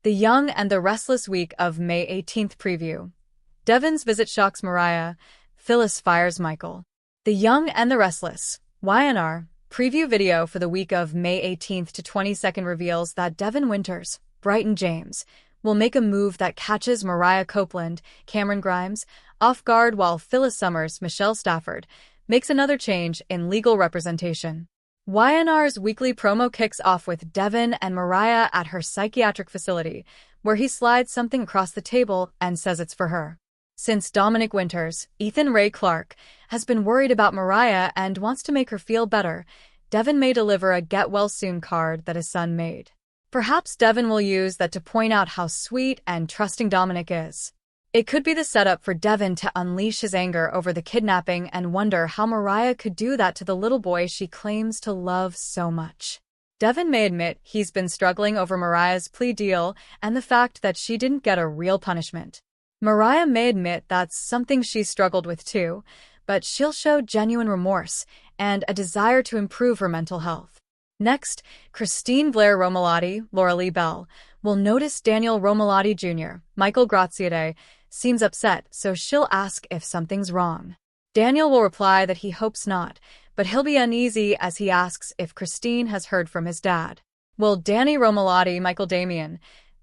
The Young and the Restless week of May 18th preview. Devon's visit shocks Mariah. Phyllis fires Michael. The Young and the Restless, Y&R, preview video for the week of May 18th to 22nd reveals that Devon Winters, Bryton James, will make a move that catches Mariah Copeland, Cameron Grimes, off guard, while Phyllis Summers, Michelle Stafford, makes another change in legal representation. Y&R's weekly promo kicks off with Devon and Mariah at her psychiatric facility, where he slides something across the table and says it's for her. Since Dominic Winters, Ethan Ray Clark, has been worried about Mariah and wants to make her feel better, Devon may deliver a get-well-soon card that his son made. Perhaps Devon will use that to point out how sweet and trusting Dominic is. It could be the setup for Devon to unleash his anger over the kidnapping and wonder how Mariah could do that to the little boy she claims to love so much. Devon may admit he's been struggling over Mariah's plea deal and the fact that she didn't get a real punishment. Mariah may admit that's something she's struggled with too, but she'll show genuine remorse and a desire to improve her mental health. Next, Christine Blair Romalotti, Laura Lee Bell, will notice Daniel Romalotti Jr., Michael Graziadei, seems upset, so she'll ask if something's wrong. Daniel will reply that he hopes not, but he'll be uneasy as he asks if Christine has heard from his dad. Will Danny Romalotti, Michael Damian,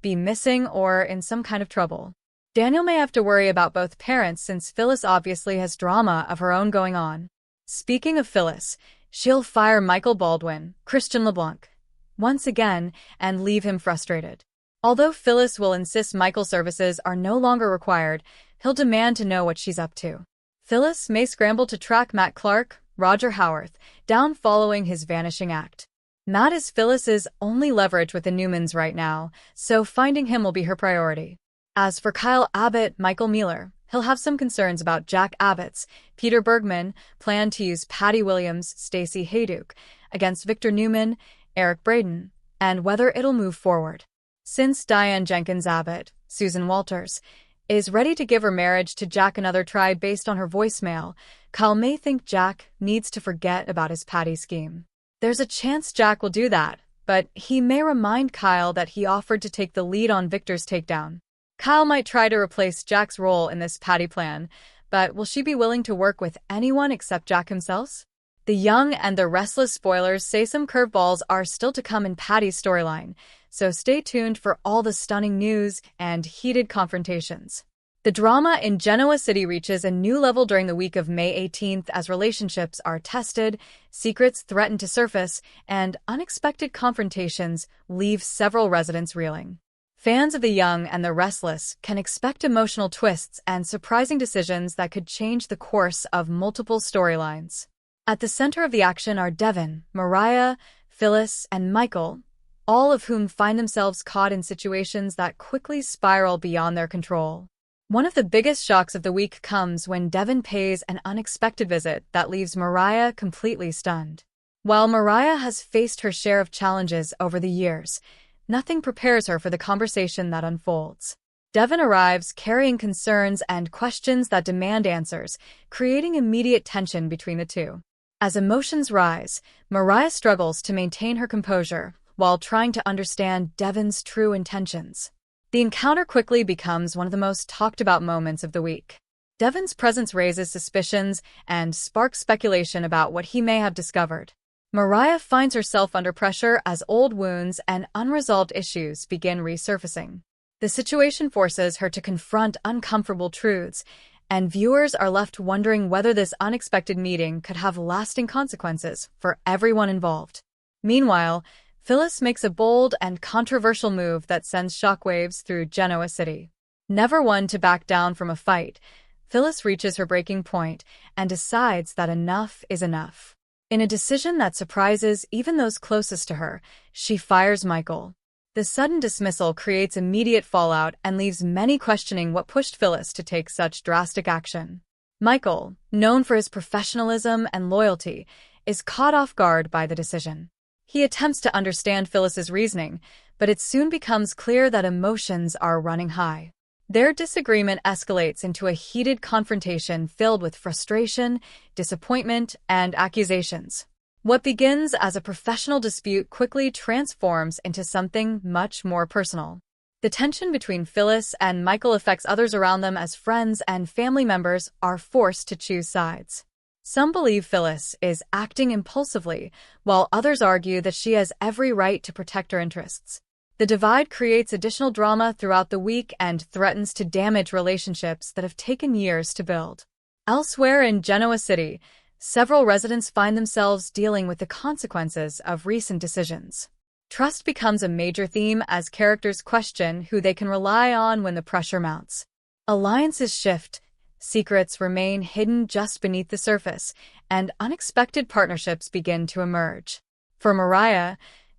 be missing or in some kind of trouble? Daniel may have to worry about both parents since Phyllis obviously has drama of her own going on. Speaking of Phyllis, she'll fire Michael Baldwin, Christian LeBlanc, once again, and leave him frustrated. Although Phyllis will insist Michael's services are no longer required, he'll demand to know what she's up to. Phyllis may scramble to track Matt Clark, Roger Howarth, down following his vanishing act. Matt is Phyllis's only leverage with the Newmans right now, so finding him will be her priority. As for Kyle Abbott, Michael Mueller, he'll have some concerns about Jack Abbott's Peter Bergman plan to use Patty Williams, Stacey Hayduke, against Victor Newman, Eric Braeden, and whether it'll move forward. Since Diane Jenkins Abbott, Susan Walters, is ready to give her marriage to Jack another try based on her voicemail, Kyle may think Jack needs to forget about his Patty scheme. There's a chance Jack will do that, but he may remind Kyle that he offered to take the lead on Victor's takedown. Kyle might try to replace Jack's role in this Patty plan, but will she be willing to work with anyone except Jack himself? The Young and the Restless spoilers say some curveballs are still to come in Patty's storyline, so stay tuned for all the stunning news and heated confrontations. The drama in Genoa City reaches a new level during the week of May 18th as relationships are tested, secrets threaten to surface, and unexpected confrontations leave several residents reeling. Fans of The Young and the Restless can expect emotional twists and surprising decisions that could change the course of multiple storylines. At the center of the action are Devon, Mariah, Phyllis, and Michael, all of whom find themselves caught in situations that quickly spiral beyond their control. One of the biggest shocks of the week comes when Devon pays an unexpected visit that leaves Mariah completely stunned. While Mariah has faced her share of challenges over the years, nothing prepares her for the conversation that unfolds. Devon arrives carrying concerns and questions that demand answers, creating immediate tension between the two. As emotions rise, Mariah struggles to maintain her composure while trying to understand Devon's true intentions. The encounter quickly becomes one of the most talked-about moments of the week. Devon's presence raises suspicions and sparks speculation about what he may have discovered. Mariah finds herself under pressure as old wounds and unresolved issues begin resurfacing. The situation forces her to confront uncomfortable truths, and viewers are left wondering whether this unexpected meeting could have lasting consequences for everyone involved. Meanwhile, Phyllis makes a bold and controversial move that sends shockwaves through Genoa City. Never one to back down from a fight, Phyllis reaches her breaking point and decides that enough is enough. In a decision that surprises even those closest to her, she fires Michael. The sudden dismissal creates immediate fallout and leaves many questioning what pushed Phyllis to take such drastic action. Michael, known for his professionalism and loyalty, is caught off guard by the decision. He attempts to understand Phyllis's reasoning, but it soon becomes clear that emotions are running high. Their disagreement escalates into a heated confrontation filled with frustration, disappointment, and accusations. What begins as a professional dispute quickly transforms into something much more personal. The tension between Phyllis and Michael affects others around them as friends and family members are forced to choose sides. Some believe Phyllis is acting impulsively, while others argue that she has every right to protect her interests. The divide creates additional drama throughout the week and threatens to damage relationships that have taken years to build. Elsewhere in Genoa City, several residents find themselves dealing with the consequences of recent decisions. Trust becomes a major theme as characters question who they can rely on when the pressure mounts. Alliances shift, secrets remain hidden just beneath the surface, and unexpected partnerships begin to emerge. For Mariah,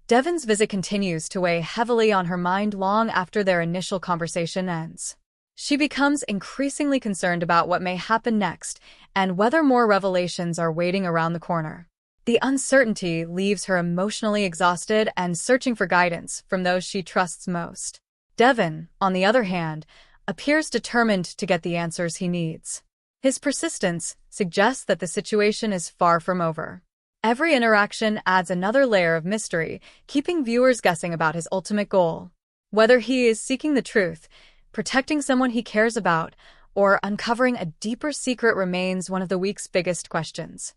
Devon's visit continues to weigh heavily on her mind long after their initial conversation ends. She becomes increasingly concerned about what may happen next and whether more revelations are waiting around the corner. The uncertainty leaves her emotionally exhausted and searching for guidance from those she trusts most. Devon, on the other hand, appears determined to get the answers he needs. His persistence suggests that the situation is far from over. Every interaction adds another layer of mystery, keeping viewers guessing about his ultimate goal. Whether he is seeking the truth, protecting someone he cares about, or uncovering a deeper secret remains one of the week's biggest questions.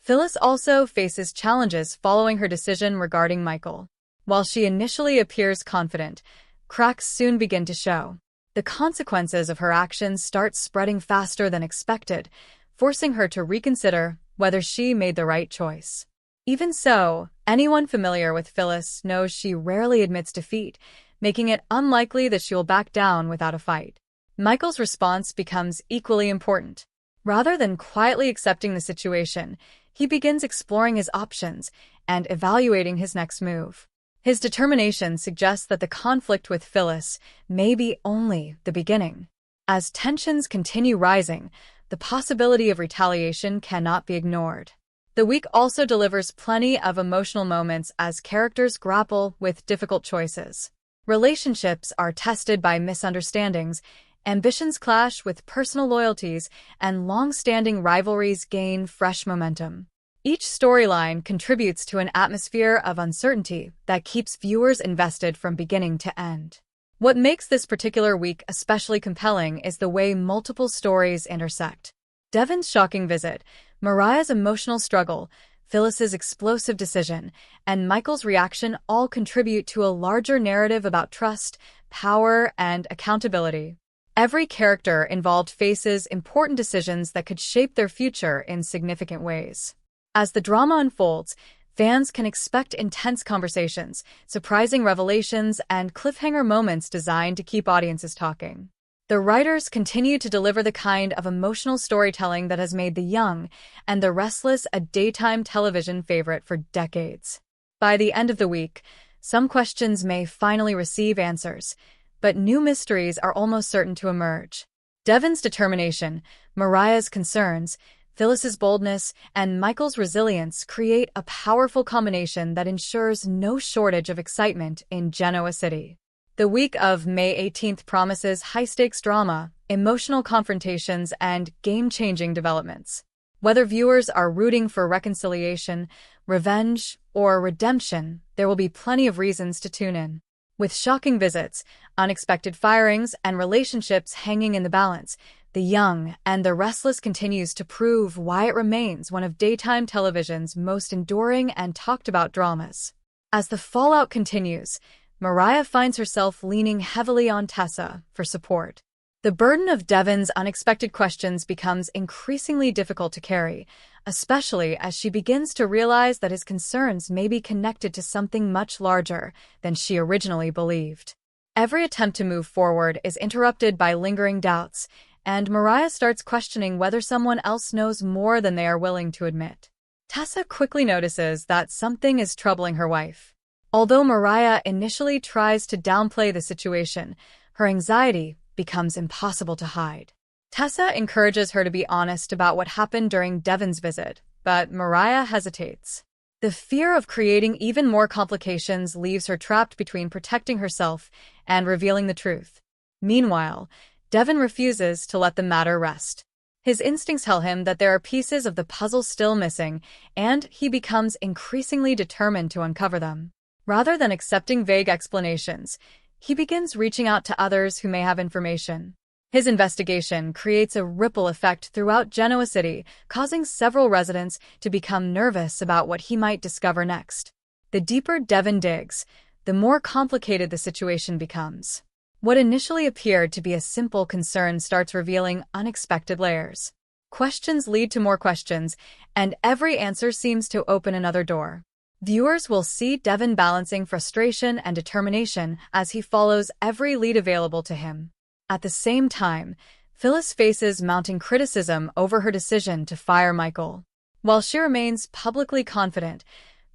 Phyllis also faces challenges following her decision regarding Michael. While she initially appears confident, cracks soon begin to show. The consequences of her actions start spreading faster than expected, forcing her to reconsider whether she made the right choice. Even so, anyone familiar with Phyllis knows she rarely admits defeat, making it unlikely that she will back down without a fight. Michael's response becomes equally important. Rather than quietly accepting the situation, he begins exploring his options and evaluating his next move. His determination suggests that the conflict with Phyllis may be only the beginning. As tensions continue rising, the possibility of retaliation cannot be ignored. The week also delivers plenty of emotional moments as characters grapple with difficult choices. Relationships are tested by misunderstandings, ambitions clash with personal loyalties, and long-standing rivalries gain fresh momentum. Each storyline contributes to an atmosphere of uncertainty that keeps viewers invested from beginning to end. What makes this particular week especially compelling is the way multiple stories intersect. Devon's shocking visit, Mariah's emotional struggle, Phyllis's explosive decision, and Michael's reaction all contribute to a larger narrative about trust, power, and accountability. Every character involved faces important decisions that could shape their future in significant ways. As the drama unfolds, fans can expect intense conversations, surprising revelations, and cliffhanger moments designed to keep audiences talking. The writers continue to deliver the kind of emotional storytelling that has made The Young and the Restless a daytime television favorite for decades. By the end of the week, some questions may finally receive answers, but new mysteries are almost certain to emerge. Devon's determination, Mariah's concerns, Phyllis's boldness, and Michael's resilience create a powerful combination that ensures no shortage of excitement in Genoa City. The week of May 18th promises high-stakes drama, emotional confrontations, and game-changing developments. Whether viewers are rooting for reconciliation, revenge, or redemption, there will be plenty of reasons to tune in. With shocking visits, unexpected firings, and relationships hanging in the balance, The Young and the Restless continues to prove why it remains one of daytime television's most enduring and talked-about dramas. As the fallout continues, Mariah finds herself leaning heavily on Tessa for support. The burden of Devon's unexpected questions becomes increasingly difficult to carry, especially as she begins to realize that his concerns may be connected to something much larger than she originally believed. Every attempt to move forward is interrupted by lingering doubts, and Mariah starts questioning whether someone else knows more than they are willing to admit. Tessa quickly notices that something is troubling her wife. Although Mariah initially tries to downplay the situation, her anxiety becomes impossible to hide. Tessa encourages her to be honest about what happened during Devon's visit, but Mariah hesitates. The fear of creating even more complications leaves her trapped between protecting herself and revealing the truth. Meanwhile, Devon refuses to let the matter rest. His instincts tell him that there are pieces of the puzzle still missing, and he becomes increasingly determined to uncover them. Rather than accepting vague explanations, he begins reaching out to others who may have information. His investigation creates a ripple effect throughout Genoa City, causing several residents to become nervous about what he might discover next. The deeper Devon digs, the more complicated the situation becomes. What initially appeared to be a simple concern starts revealing unexpected layers. Questions lead to more questions, and every answer seems to open another door. Viewers will see Devon balancing frustration and determination as he follows every lead available to him. At the same time, Phyllis faces mounting criticism over her decision to fire Michael. While she remains publicly confident,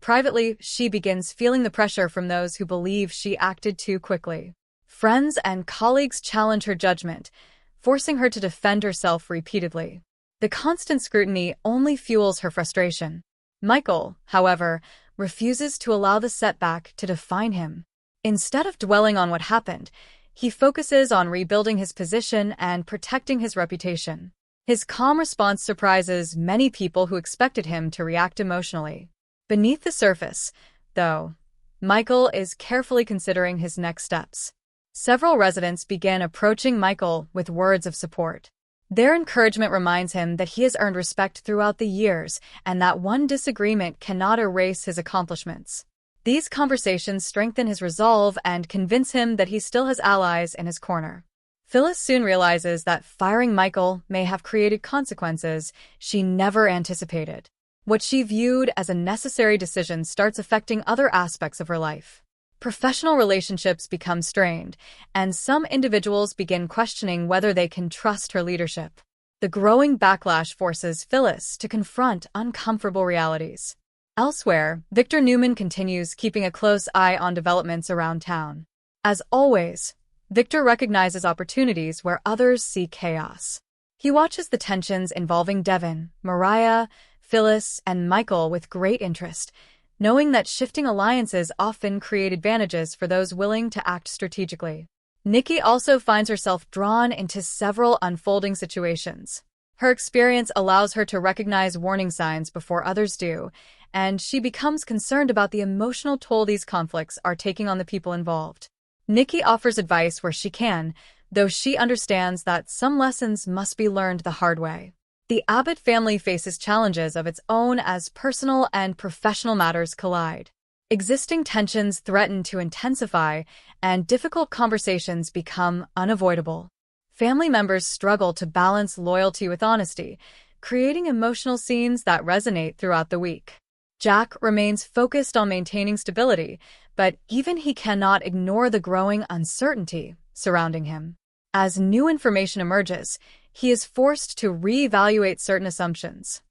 privately she begins feeling the pressure from those who believe she acted too quickly. Friends and colleagues challenge her judgment, forcing her to defend herself repeatedly. The constant scrutiny only fuels her frustration. Michael, however, refuses to allow the setback to define him. Instead of dwelling on what happened, he focuses on rebuilding his position and protecting his reputation. His calm response surprises many people who expected him to react emotionally. Beneath the surface, though, Michael is carefully considering his next steps. Several residents begin approaching Michael with words of support. Their encouragement reminds him that he has earned respect throughout the years and that one disagreement cannot erase his accomplishments. These conversations strengthen his resolve and convince him that he still has allies in his corner. Phyllis soon realizes that firing Michael may have created consequences she never anticipated. What she viewed as a necessary decision starts affecting other aspects of her life. Professional relationships become strained, and some individuals begin questioning whether they can trust her leadership. The growing backlash forces Phyllis to confront uncomfortable realities. Elsewhere, Victor Newman continues keeping a close eye on developments around town. As always, Victor recognizes opportunities where others see chaos. He watches the tensions involving Devon, Mariah, Phyllis, and Michael with great interest, knowing that shifting alliances often create advantages for those willing to act strategically. Nikki also finds herself drawn into several unfolding situations. Her experience allows her to recognize warning signs before others do, and she becomes concerned about the emotional toll these conflicts are taking on the people involved. Nikki offers advice where she can, though she understands that some lessons must be learned the hard way. The Abbott family faces challenges of its own as personal and professional matters collide. Existing tensions threaten to intensify, and difficult conversations become unavoidable. Family members struggle to balance loyalty with honesty, creating emotional scenes that resonate throughout the week. Jack remains focused on maintaining stability, but even he cannot ignore the growing uncertainty surrounding him. As new information emerges, he is forced to reevaluate certain assumptions.